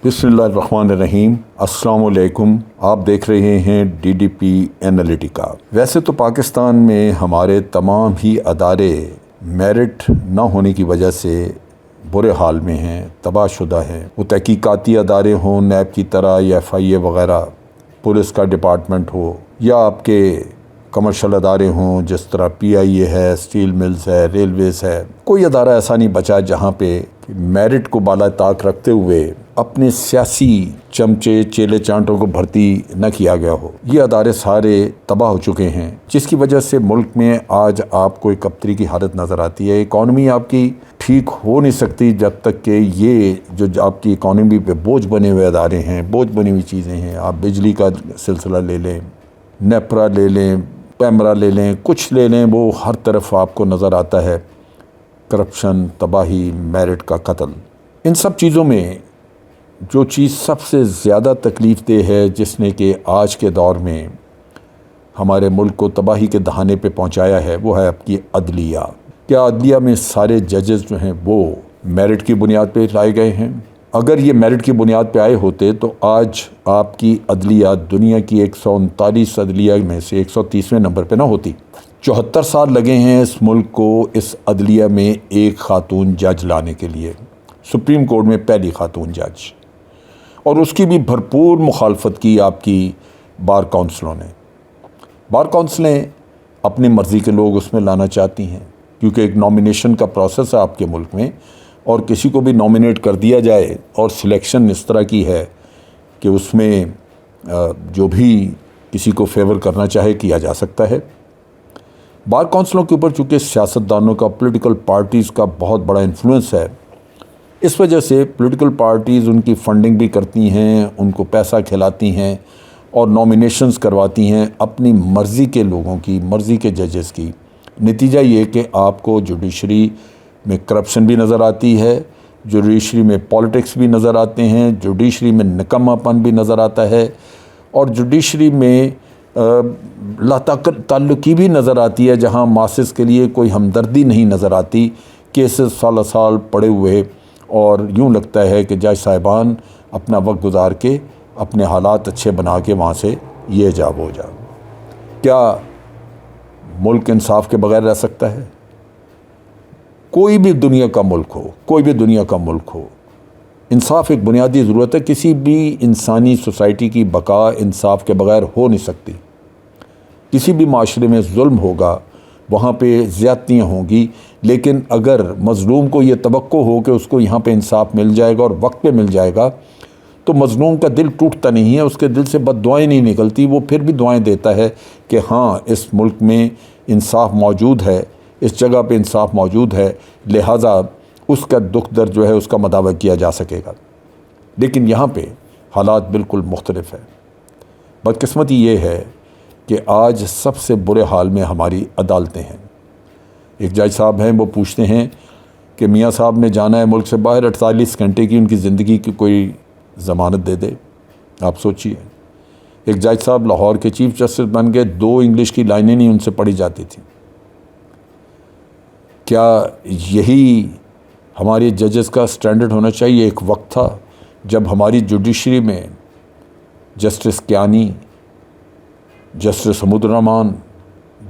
بسم اللہ الرحمن الرحیم۔ السلام علیکم۔ آپ دیکھ رہے ہیں DDP انالیٹیکا۔ ویسے تو پاکستان میں ہمارے تمام ہی ادارے میرٹ نہ ہونے کی وجہ سے برے حال میں ہیں، تباہ شدہ ہیں۔ وہ تحقیقاتی ادارے ہوں نیب کی طرح یا FIA وغیرہ، پولیس کا ڈپارٹمنٹ ہو، یا آپ کے کمرشل ادارے ہوں جس طرح PIA ہے، اسٹیل ملز ہے، ریلویز ہے۔ کوئی ادارہ ایسا نہیں بچا جہاں پہ میرٹ کو بالا طاق رکھتے ہوئے اپنے سیاسی چمچے چیلے چانٹوں کو بھرتی نہ کیا گیا ہو۔ یہ ادارے سارے تباہ ہو چکے ہیں، جس کی وجہ سے ملک میں آج آپ کو ایک ابتری کی حالت نظر آتی ہے۔ اکانومی آپ کی ٹھیک ہو نہیں سکتی جب تک کہ یہ جو آپ کی اکانومی پہ بوجھ بنے ہوئے ادارے ہیں، بوجھ بنی ہوئی چیزیں ہیں۔ آپ بجلی کا سلسلہ لے لیں، نیپرا لے لیں، پیمرا لے لیں، کچھ لے لیں، وہ ہر طرف آپ کو نظر آتا ہے کرپشن، تباہی، میرٹ کا قتل۔ ان سب چیزوں میں جو چیز سب سے زیادہ تکلیف دہ ہے، جس نے کہ آج کے دور میں ہمارے ملک کو تباہی کے دہانے پہ پہنچایا ہے، وہ ہے آپ کی عدلیہ۔ کیا عدلیہ میں سارے ججز جو ہیں وہ میرٹ کی بنیاد پہ لائے گئے ہیں؟ اگر یہ میرٹ کی بنیاد پہ آئے ہوتے تو آج آپ کی عدلیہ دنیا کی 139 عدلیہ میں سے 130ویں نمبر پہ نہ ہوتی۔ 74 سال لگے ہیں اس ملک کو اس عدلیہ میں ایک خاتون جج لانے کے لیے، سپریم کورٹ میں پہلی خاتون جج، اور اس کی بھی بھرپور مخالفت کی آپ کی بار کونسلوں نے۔ بار کونسلیں اپنی مرضی کے لوگ اس میں لانا چاہتی ہیں، کیونکہ ایک نامینیشن کا پروسیس ہے آپ کے ملک میں، اور کسی کو بھی نامینیٹ کر دیا جائے اور سلیکشن اس طرح کی ہے کہ اس میں جو بھی کسی کو فیور کرنا چاہے کیا جا سکتا ہے۔ بار کونسلوں کے اوپر چونکہ سیاستدانوں کا، پولیٹیکل پارٹیز کا بہت بڑا انفلوئنس ہے، اس وجہ سے پولیٹیکل پارٹیز ان کی فنڈنگ بھی کرتی ہیں، ان کو پیسہ کھلاتی ہیں اور نامینیشنز کرواتی ہیں اپنی مرضی کے لوگوں کی، مرضی کے ججز کی۔ نتیجہ یہ کہ آپ کو جوڈیشری میں کرپشن بھی نظر آتی ہے، جوڈیشری میں پالیٹکس بھی نظر آتے ہیں، جوڈیشری میں نکما پن بھی نظر آتا ہے، اور جوڈیشری میں لا تعلقی بھی نظر آتی ہے، جہاں ماسز کے لیے کوئی ہمدردی نہیں نظر آتی۔ کیسز سال سال پڑے ہوئے، اور یوں لگتا ہے کہ جج صاحبان اپنا وقت گزار کے اپنے حالات اچھے بنا کے وہاں سے یہ جا وہ جا۔ کیا ملک انصاف کے بغیر رہ سکتا ہے؟ کوئی بھی دنیا کا ملک ہو، کوئی بھی دنیا کا ملک ہو، انصاف ایک بنیادی ضرورت ہے۔ کسی بھی انسانی سوسائٹی کی بقا انصاف کے بغیر ہو نہیں سکتی۔ کسی بھی معاشرے میں ظلم ہوگا، وہاں پہ زیادتیاں ہوں گی، لیکن اگر مظلوم کو یہ توقع ہو کہ اس کو یہاں پہ انصاف مل جائے گا اور وقت پہ مل جائے گا، تو مظلوم کا دل ٹوٹتا نہیں ہے، اس کے دل سے بد دعائیں نہیں نکلتی، وہ پھر بھی دعائیں دیتا ہے کہ ہاں اس ملک میں انصاف موجود ہے، اس جگہ پہ انصاف موجود ہے، لہٰذا اس کا دکھ درد جو ہے اس کا مداوع کیا جا سکے گا۔ لیکن یہاں پہ حالات بالکل مختلف ہیں۔ بدقسمتی یہ ہے کہ آج سب سے برے حال میں ہماری عدالتیں ہیں۔ ایک جج صاحب ہیں، وہ پوچھتے ہیں کہ میاں صاحب نے جانا ہے ملک سے باہر، 48 گھنٹے کی ان کی زندگی کی کوئی ضمانت دے دے۔ آپ سوچئے، ایک جج صاحب لاہور کے چیف جسٹس بن گئے، 2 انگلش کی لائنیں نہیں ان سے پڑھی جاتی تھیں۔ کیا یہی ہمارے ججز کا سٹینڈرڈ ہونا چاہیے؟ ایک وقت تھا جب ہماری جوڈیشری میں جسٹس کیانی، جسٹس حمود الرحمان،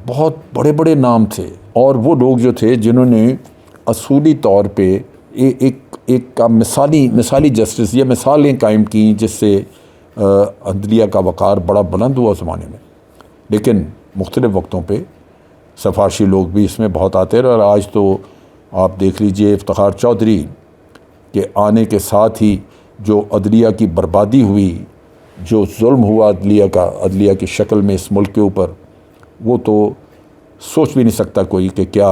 بہت بڑے بڑے نام تھے، اور وہ لوگ جو تھے جنہوں نے اصولی طور پہ ایک مثالی جسٹس یا مثالیں قائم کیں، جس سے عدلیہ کا وقار بڑا بلند ہوا زمانے میں۔ لیکن مختلف وقتوں پہ سفارشی لوگ بھی اس میں بہت آتے رہے، اور آج تو آپ دیکھ لیجئے افتخار چودھری کے آنے کے ساتھ ہی جو عدلیہ کی بربادی ہوئی، جو ظلم ہوا عدلیہ کی شکل میں اس ملک کے اوپر، وہ تو سوچ بھی نہیں سکتا کوئی کہ کیا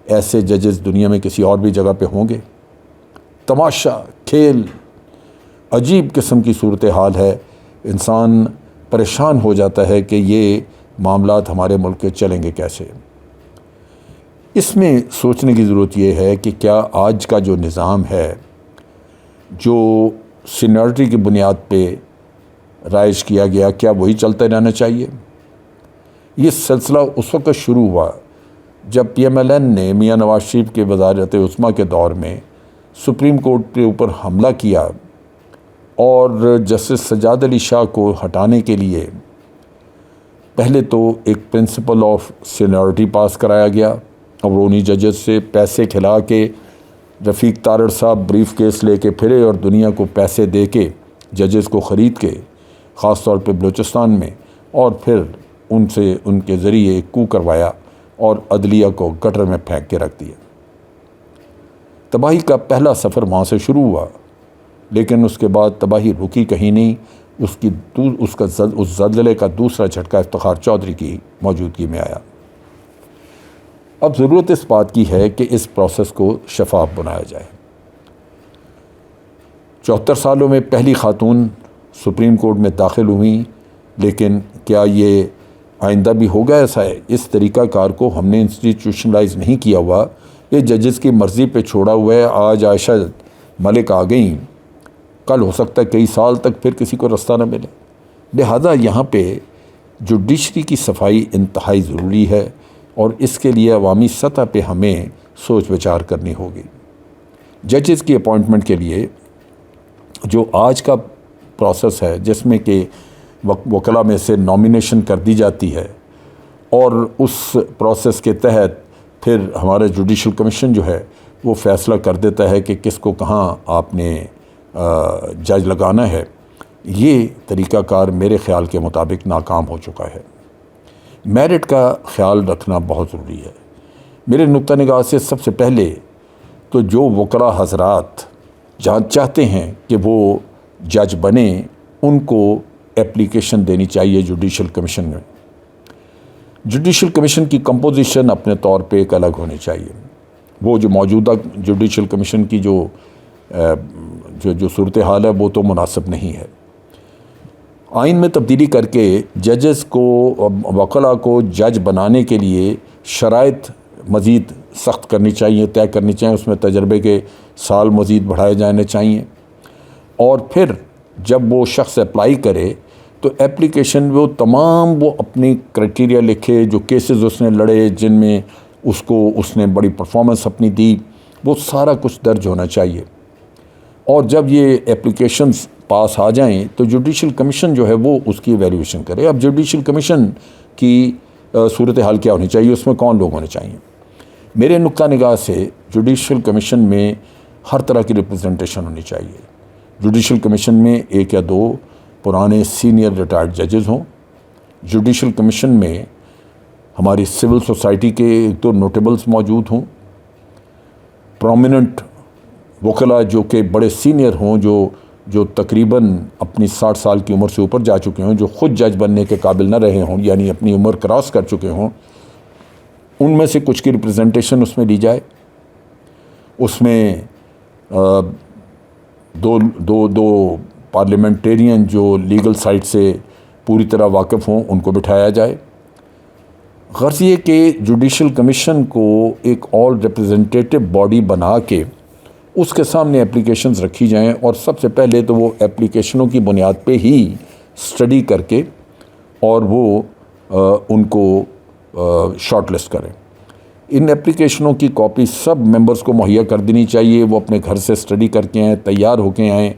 ایسے ججز دنیا میں کسی اور بھی جگہ پہ ہوں گے۔ تماشا، کھیل، عجیب قسم کی صورتحال ہے۔ انسان پریشان ہو جاتا ہے کہ یہ معاملات ہمارے ملک کے چلیں گے کیسے۔ اس میں سوچنے کی ضرورت یہ ہے کہ کیا آج کا جو نظام ہے، جو سینیورٹی کی بنیاد پہ رائج کیا گیا، کیا وہی چلتا رہنا چاہیے؟ یہ سلسلہ اس وقت شروع ہوا جب PMLN نے میاں نواز شریف کے وزارت عظمیٰ کے دور میں سپریم کورٹ کے اوپر حملہ کیا اور جسٹس سجاد علی شاہ کو ہٹانے کے لیے پہلے تو ایک پرنسپل آف سینیورٹی پاس کرایا گیا اور انہی ججز سے پیسے کھلا کے رفیق تارڑ صاحب بریف کیس لے کے پھرے اور دنیا کو پیسے دے کے ججز کو خرید کے خاص طور پہ بلوچستان میں، اور پھر ان سے ان کے ذریعے ایک کو کروایا اور عدلیہ کو گٹر میں پھینک کے رکھ دیا۔ تباہی کا پہلا سفر وہاں سے شروع ہوا، لیکن اس کے بعد تباہی رکی کہیں نہیں۔ اس زلزلے کا دوسرا جھٹکا افتخار چودھری کی موجودگی میں آیا۔ اب ضرورت اس بات کی ہے کہ اس پروسیس کو شفاف بنایا جائے۔ 74 سالوں میں پہلی خاتون سپریم کورٹ میں داخل ہوئیں، لیکن کیا یہ آئندہ بھی ہوگا ایسا ہے؟ اس طریقہ کار کو ہم نے انسٹیٹیوشنلائز نہیں کیا ہوا، یہ ججز کی مرضی پہ چھوڑا ہوا ہے۔ آج عائشہ ملک آ گئیں، کل ہو سکتا ہے کئی سال تک پھر کسی کو رستہ نہ ملے۔ لہذا یہاں پہ جوڈیشری کی صفائی انتہائی ضروری ہے، اور اس کے لیے عوامی سطح پہ ہمیں سوچ بچار کرنی ہوگی۔ ججز کی اپوائنٹمنٹ کے لیے جو آج کا پروسیس ہے، جس میں کہ وکلاء میں سے نامینیشن کر دی جاتی ہے، اور اس پروسیس کے تحت پھر ہمارا جوڈیشل کمیشن جو ہے وہ فیصلہ کر دیتا ہے کہ کس کو کہاں آپ نے جج لگانا ہے، یہ طریقہ کار میرے خیال کے مطابق ناکام ہو چکا ہے۔ میرٹ کا خیال رکھنا بہت ضروری ہے۔ میرے نقطہ نگاہ سے سب سے پہلے تو جو وکلاء حضرات جہاں چاہتے ہیں کہ وہ جج بنیں، ان کو اپلیکیشن دینی چاہیے جوڈیشل کمیشن میں۔ جوڈیشل کمیشن کی کمپوزیشن اپنے طور پہ ایک الگ ہونی چاہیے۔ وہ جو موجودہ جوڈیشل کمیشن کی جو صورتحال ہے وہ تو مناسب نہیں ہے۔ آئین میں تبدیلی کر کے ججز کو، وکلاء کو جج بنانے کے لیے شرائط مزید سخت کرنی چاہیے، طے کرنی چاہیے، اس میں تجربے کے سال مزید بڑھائے جانے چاہیے، اور پھر جب وہ شخص اپلائی کرے تو اپلیکیشن وہ تمام وہ اپنی کرائٹیریا لکھے، جو کیسز اس نے لڑے، جن میں اس نے بڑی پرفارمنس اپنی دی، وہ سارا کچھ درج ہونا چاہیے۔ اور جب یہ اپلیکیشنز پاس آ جائیں تو جوڈیشل کمیشن جو ہے وہ اس کی ایویلیویشن کرے۔ اب جوڈیشل کمیشن کی صورتحال کیا ہونی چاہیے، اس میں کون لوگ ہونے چاہیے؟ میرے نقطہ نگاہ سے جوڈیشل کمیشن میں ہر طرح کی ریپرزنٹیشن ہونی چاہیے۔ جوڈیشل کمیشن میں 1 یا 2 پرانے سینئر ریٹائرڈ ججز ہوں۔ جوڈیشل کمیشن میں ہماری سول سوسائٹی کے 1-2 نوٹیبلز موجود ہوں۔ پرومیننٹ وکلاء جو کہ بڑے سینئر ہوں، جو تقریباً اپنی 60 سال کی عمر سے اوپر جا چکے ہوں، جو خود جج بننے کے قابل نہ رہے ہوں، یعنی اپنی عمر کراس کر چکے ہوں، ان میں سے کچھ کی ریپرزنٹیشن اس میں لی جائے۔ اس میں دو پارلیمنٹیرین جو لیگل سائٹ سے پوری طرح واقف ہوں، ان کو بٹھایا جائے۔ غرض یہ کہ جوڈیشل کمیشن کو ایک آل ریپرزنٹیٹیو باڈی بنا کے اس کے سامنے اپلیکیشنز رکھی جائیں، اور سب سے پہلے تو وہ اپلیکیشنوں کی بنیاد پہ ہی اسٹڈی کر کے اور وہ ان کو شارٹ لسٹ کریں۔ ان اپلیکیشنوں کی کاپی سب ممبرز کو مہیا کر دینی چاہیے، وہ اپنے گھر سے اسٹڈی کر کے آئیں، تیار ہو کے آئیں،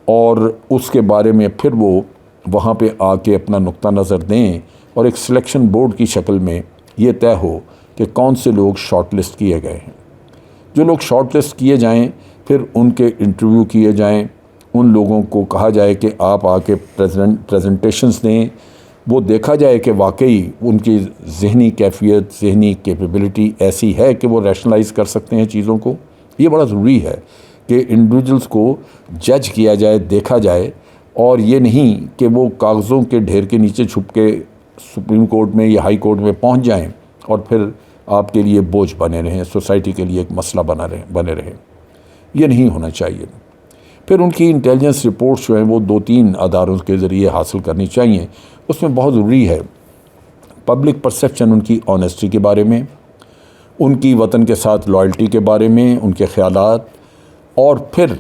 اور اس کے بارے میں پھر وہ وہاں پہ آ کے اپنا نقطہ نظر دیں، اور ایک سلیکشن بورڈ کی شکل میں یہ طے ہو کہ کون سے لوگ شارٹ لسٹ کیے گئے ہیں۔ جو لوگ شارٹ لسٹ کیے جائیں پھر ان کے انٹرویو کیے جائیں، ان لوگوں کو کہا جائے کہ آپ آ کے پریزنٹیشنز دیں، وہ دیکھا جائے کہ واقعی ان کی ذہنی کیفیت، ذہنی کیپیبلٹی ایسی ہے کہ وہ ریشنلائز کر سکتے ہیں چیزوں کو۔ یہ بڑا ضروری ہے کہ انڈیویجولز کو جج کیا جائے، دیکھا جائے، اور یہ نہیں کہ وہ کاغذوں کے ڈھیر کے نیچے چھپ کے سپریم کورٹ میں یا ہائی کورٹ میں پہنچ جائیں اور پھر آپ کے لیے بوجھ بنے رہیں، سوسائٹی کے لیے ایک مسئلہ بنے رہیں۔ یہ نہیں ہونا چاہیے۔ پھر ان کی انٹیلیجنس رپورٹس جو ہیں وہ 2-3 اداروں کے ذریعے حاصل کرنی چاہیے۔ اس میں بہت ضروری ہے پبلک پرسیپشن ان کی آنیسٹی کے بارے میں، ان کی وطن کے ساتھ لائلٹی کے بارے میں، ان کے خیالات، اور پھر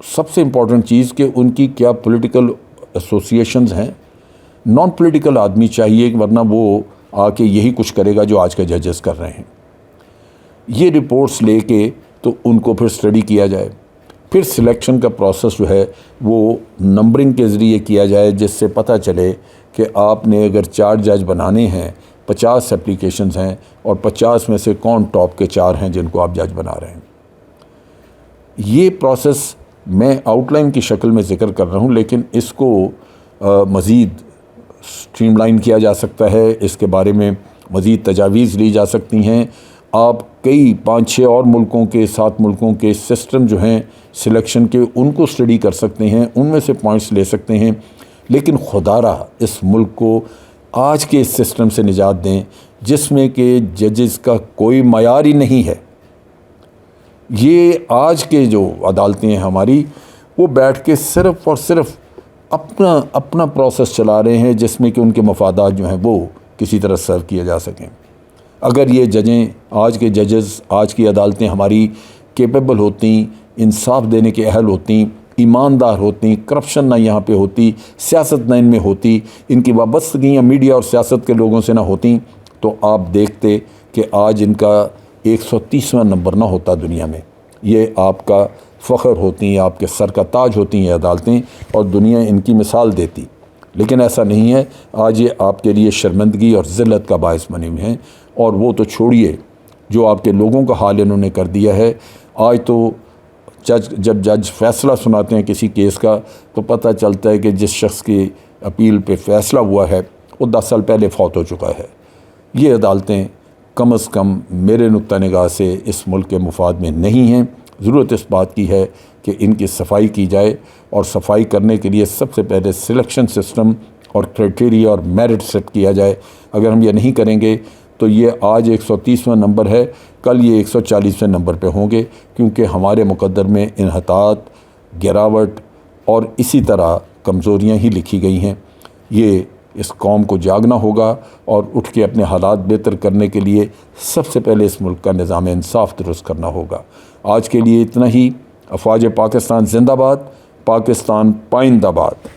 سب سے امپورٹنٹ چیز کہ ان کی کیا پولیٹیکل ایسوسیشنز ہیں۔ نان پولیٹیکل آدمی چاہیے، ورنہ وہ آ کے یہی کچھ کرے گا جو آج کے ججز کر رہے ہیں۔ یہ رپورٹس لے کے تو ان کو پھر اسٹڈی کیا جائے، پھر سلیکشن کا پروسیس جو ہے وہ نمبرنگ کے ذریعے کیا جائے، جس سے پتہ چلے کہ آپ نے اگر 4 جج بنانے ہیں، 50 اپلیکیشنز ہیں اور 50 میں سے کون ٹاپ کے 4 ہیں جن کو آپ جج بنا رہے ہیں۔ یہ پروسیس میں آؤٹ لائن کی شکل میں ذکر کر رہا ہوں، لیکن اس کو مزید اسٹریم لائن کیا جا سکتا ہے، اس کے بارے میں مزید تجاویز لی جا سکتی ہیں۔ آپ کئی 5-6 اور ملکوں کے 7 ملکوں کے سسٹم جو ہیں سلیکشن کے، ان کو اسٹڈی کر سکتے ہیں، ان میں سے پوائنٹس لے سکتے ہیں، لیکن خدا را اس ملک کو آج کے اس سسٹم سے نجات دیں جس میں کہ ججز کا کوئی معیار ہی نہیں ہے۔ یہ آج کے جو عدالتیں ہیں ہماری، وہ بیٹھ کے صرف اور صرف اپنا پروسیس چلا رہے ہیں جس میں کہ ان کے مفادات جو ہیں وہ کسی طرح سرو کیے جا سکیں۔ اگر یہ ججیں، آج کے ججز، آج کی عدالتیں ہماری کیپیبل ہوتی، انصاف دینے کے اہل ہوتی، ایماندار ہوتی، کرپشن نہ یہاں پہ ہوتی، سیاست نہ ان میں ہوتی، ان کی وابستگیاں میڈیا اور سیاست کے لوگوں سے نہ ہوتیں، تو آپ دیکھتے کہ آج ان کا 130واں نمبر نہ ہوتا دنیا میں۔ یہ آپ کا فخر ہوتی ہیں، آپ کے سر کا تاج ہوتی ہیں عدالتیں، اور دنیا ان کی مثال دیتی، لیکن ایسا نہیں ہے۔ آج یہ آپ کے لیے شرمندگی اور ذلت کا باعث بنے ہوئے ہیں، اور وہ تو چھوڑیے، جو آپ کے لوگوں کا حال انہوں نے کر دیا ہے۔ آج تو جب جج فیصلہ سناتے ہیں کسی کیس کا، تو پتہ چلتا ہے کہ جس شخص کی اپیل پہ فیصلہ ہوا ہے وہ 10 سال پہلے فوت ہو چکا ہے۔ یہ عدالتیں کم از کم میرے نقطہ نگاہ سے اس ملک کے مفاد میں نہیں ہیں۔ ضرورت اس بات کی ہے کہ ان کی صفائی کی جائے، اور صفائی کرنے کے لیے سب سے پہلے سلیکشن سسٹم اور کرائٹیریا اور میرٹ سیٹ کیا جائے۔ اگر ہم یہ نہیں کریں گے تو یہ آج 130واں نمبر ہے، کل یہ 140ویں نمبر پہ ہوں گے، کیونکہ ہمارے مقدر میں انحطاط، گراوٹ اور اسی طرح کمزوریاں ہی لکھی گئی ہیں۔ یہ اس قوم کو جاگنا ہوگا اور اٹھ کے اپنے حالات بہتر کرنے کے لیے سب سے پہلے اس ملک کا نظام انصاف درست کرنا ہوگا۔ آج کے لیے اتنا ہی۔ افواج پاکستان زندہ باد، پاکستان پائندہ باد۔